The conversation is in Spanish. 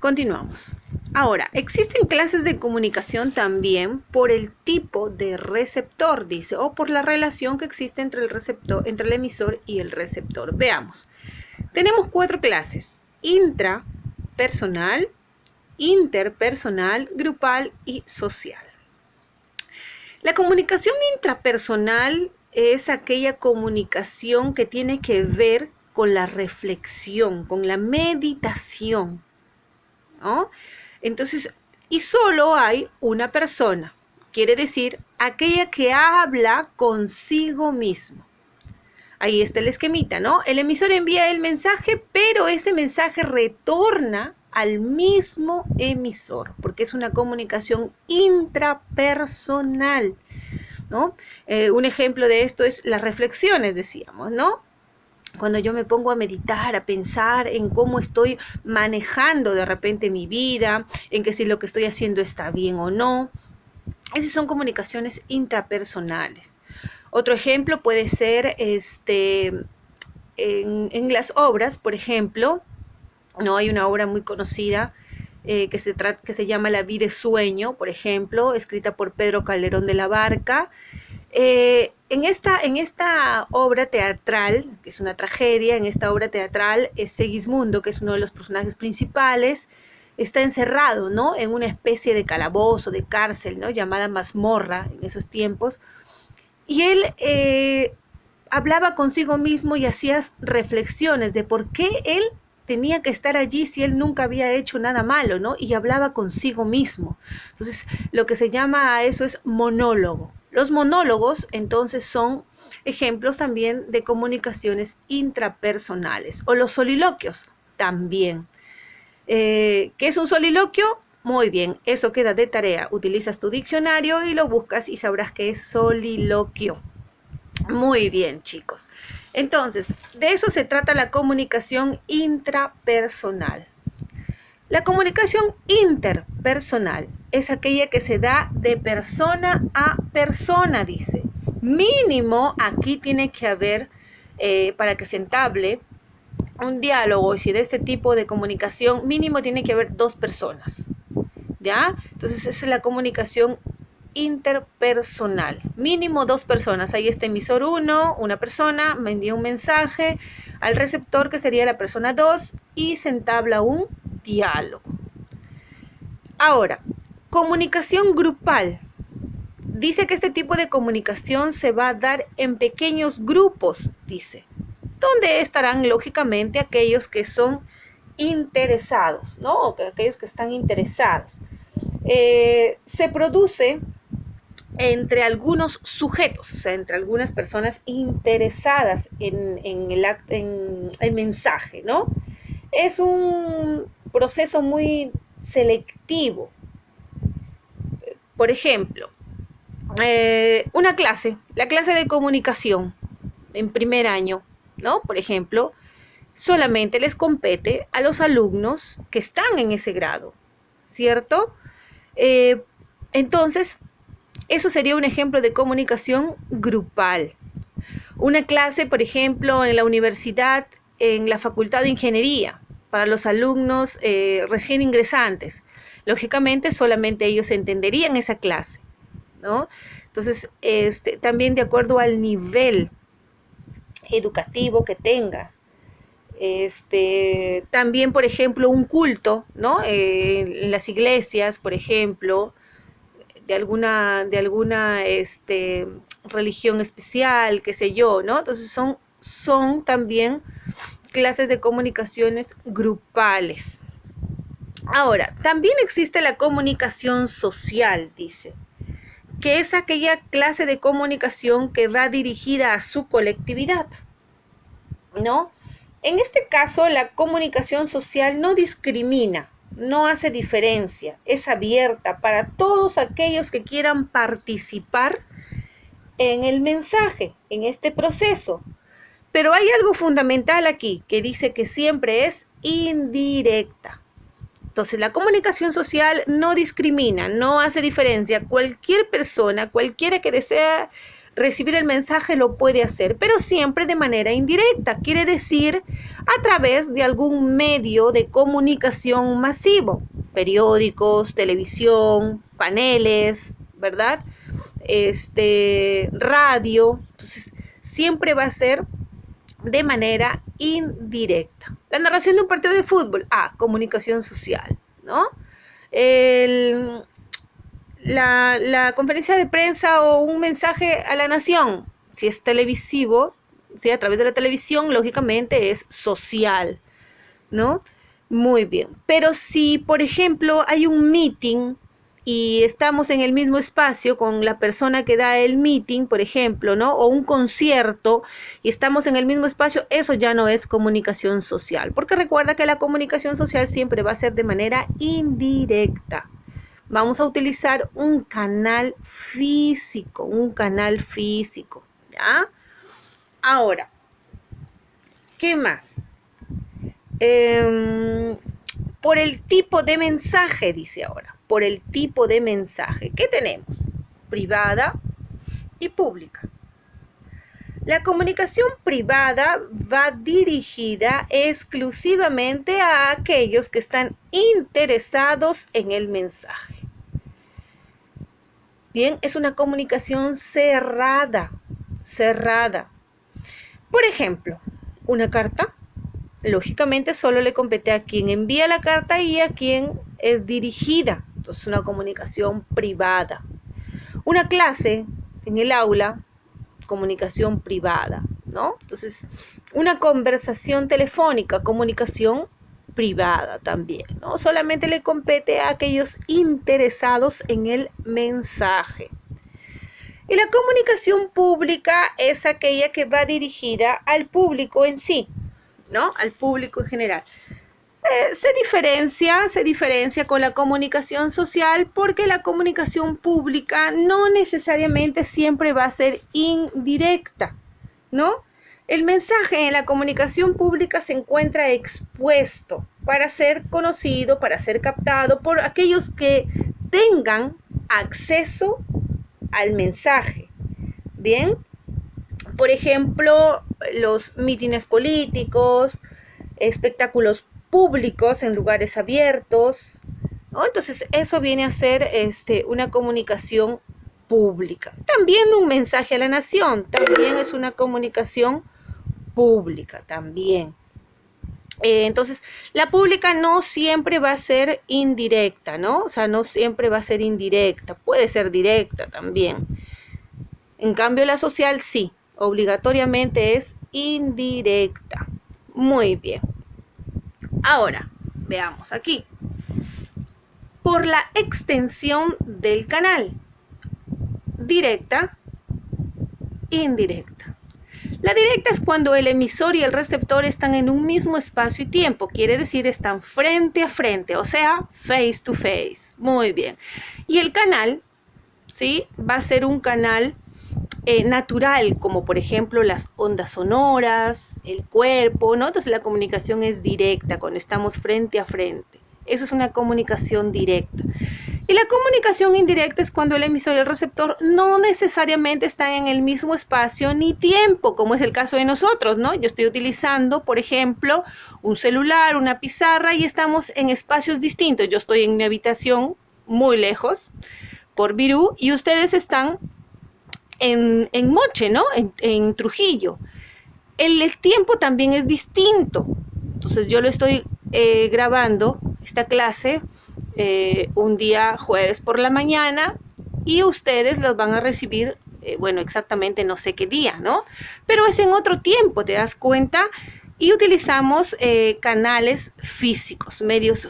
Continuamos. Ahora, existen clases de comunicación también por el tipo de receptor, dice, o por la relación que existe entre el receptor, entre el emisor y el receptor. Veamos. Tenemos 4 clases: intrapersonal, interpersonal, grupal y social. La comunicación intrapersonal es aquella comunicación que tiene que ver con la reflexión, con la meditación, ¿no? Entonces, y solo hay una persona, quiere decir aquella que habla consigo mismo. Ahí está el esquemita, ¿no? El emisor envía el mensaje, pero ese mensaje retorna al mismo emisor, porque es una comunicación intrapersonal, ¿no? Un ejemplo de esto es las reflexiones, decíamos, ¿no? Cuando yo me pongo a meditar, a pensar en cómo estoy manejando de repente mi vida, en que si lo que estoy haciendo está bien o no. Esas son comunicaciones intrapersonales. Otro ejemplo puede ser en las obras, por ejemplo, no hay una obra muy conocida que se llama La vida es sueño, por ejemplo, escrita por Pedro Calderón de la Barca. En esta obra teatral, que es una tragedia, en esta obra teatral, Segismundo, que es uno de los personajes principales, está encerrado, ¿no?, en una especie de calabozo, de cárcel, ¿no?, llamada mazmorra en esos tiempos, y él hablaba consigo mismo y hacía reflexiones de por qué él tenía que estar allí si él nunca había hecho nada malo, ¿no? Y hablaba consigo mismo. Entonces, lo que se llama a eso es monólogo. Los monólogos, entonces, son ejemplos también de comunicaciones intrapersonales, o los soliloquios también. ¿Qué es un soliloquio? Muy bien, eso queda de tarea. Utilizas tu diccionario y lo buscas y sabrás qué es soliloquio. Muy bien, chicos. Entonces, de eso se trata la comunicación intrapersonal. La comunicación interpersonal es aquella que se da de persona a persona, dice. Mínimo, aquí tiene que haber, para que se entable un diálogo, y si de este tipo de comunicación, mínimo tiene que haber 2 personas, ¿ya? Entonces, esa es la comunicación interpersonal, mínimo 2 personas. Ahí está emisor 1, una persona, me envía un mensaje al receptor, que sería la persona 2, y se entabla un diálogo. Ahora, comunicación grupal. Dice que este tipo de comunicación se va a dar en pequeños grupos, dice, donde estarán lógicamente aquellos que son interesados, ¿no? O aquellos que están interesados. Se produce entre algunos sujetos, o sea, entre algunas personas interesadas en el mensaje, ¿no? Es un proceso muy selectivo. Por ejemplo, una clase, la clase de comunicación en primer año, ¿no? Por ejemplo, solamente les compete a los alumnos que están en ese grado, ¿cierto? Entonces, eso sería un ejemplo de comunicación grupal. Una clase, por ejemplo, en la universidad, en la Facultad de Ingeniería, para los alumnos recién ingresantes. Lógicamente, solamente ellos entenderían esa clase, ¿no? Entonces, también de acuerdo al nivel educativo que tenga. También, por ejemplo, un culto, ¿no? En las iglesias, por ejemplo, de alguna religión especial, qué sé yo, ¿no? Entonces son también clases de comunicaciones grupales. Ahora, también existe la comunicación social, dice, que es aquella clase de comunicación que va dirigida a su colectividad, ¿no? En este caso, la comunicación social no discrimina, no hace diferencia, es abierta para todos aquellos que quieran participar en el mensaje, en este proceso. Pero hay algo fundamental aquí, que dice que siempre es indirecta. Entonces, la comunicación social no discrimina, no hace diferencia. Cualquier persona, cualquiera que desea recibir el mensaje lo puede hacer, pero siempre de manera indirecta, quiere decir a través de algún medio de comunicación masivo, periódicos, televisión, paneles, ¿verdad? Radio. Entonces, siempre va a ser de manera indirecta. La narración de un partido de fútbol, comunicación social, ¿no? La conferencia de prensa o un mensaje a la nación, si es televisivo, ¿sí? A través de la televisión, lógicamente es social, ¿no? Muy bien. Pero si, por ejemplo, hay un meeting y estamos en el mismo espacio con la persona que da el meeting, por ejemplo, ¿no? O un concierto y estamos en el mismo espacio, eso ya no es comunicación social, porque recuerda que la comunicación social siempre va a ser de manera indirecta. Vamos a utilizar un canal físico, ¿ya? Ahora, ¿qué más? Por el tipo de mensaje, dice ahora, por el tipo de mensaje. ¿Qué tenemos? Privada y pública. La comunicación privada va dirigida exclusivamente a aquellos que están interesados en el mensaje. Bien, es una comunicación cerrada. Por ejemplo, una carta, lógicamente solo le compete a quien envía la carta y a quien es dirigida. Entonces, una comunicación privada. Una clase en el aula, comunicación privada, ¿no? Entonces, una conversación telefónica, comunicación privada también, ¿no? Solamente le compete a aquellos interesados en el mensaje. Y la comunicación pública es aquella que va dirigida al público en sí, ¿no? Al público en general. Se diferencia con la comunicación social porque la comunicación pública no necesariamente siempre va a ser indirecta, ¿no? El mensaje en la comunicación pública se encuentra expuesto para ser conocido, para ser captado por aquellos que tengan acceso al mensaje. Bien, por ejemplo, los mítines políticos, espectáculos públicos en lugares abiertos, ¿no? Entonces eso viene a ser una comunicación pública. También un mensaje a la nación, también es una comunicación pública, también. Entonces, la pública no siempre va a ser indirecta, ¿no? O sea, no siempre va a ser indirecta, puede ser directa también. En cambio, la social sí, obligatoriamente es indirecta. Muy bien. Ahora, veamos aquí. Por la extensión del canal. Directa, indirecta. La directa es cuando el emisor y el receptor están en un mismo espacio y tiempo. Quiere decir, están frente a frente, o sea, face to face. Muy bien. Y el canal, ¿sí? Va a ser un canal natural, como por ejemplo las ondas sonoras, el cuerpo, ¿no? Entonces la comunicación es directa, cuando estamos frente a frente. Eso es una comunicación directa. Y la comunicación indirecta es cuando el emisor y el receptor no necesariamente están en el mismo espacio ni tiempo, como es el caso de nosotros, ¿no? Yo estoy utilizando, por ejemplo, un celular, una pizarra y estamos en espacios distintos. Yo estoy en mi habitación muy lejos, por Virú, y ustedes están en Moche, ¿no? En Trujillo. El tiempo también es distinto. Entonces yo lo estoy grabando, esta clase, un día jueves por la mañana y ustedes los van a recibir, exactamente no sé qué día, ¿no? Pero es en otro tiempo, ¿te das cuenta? Y utilizamos canales físicos, medios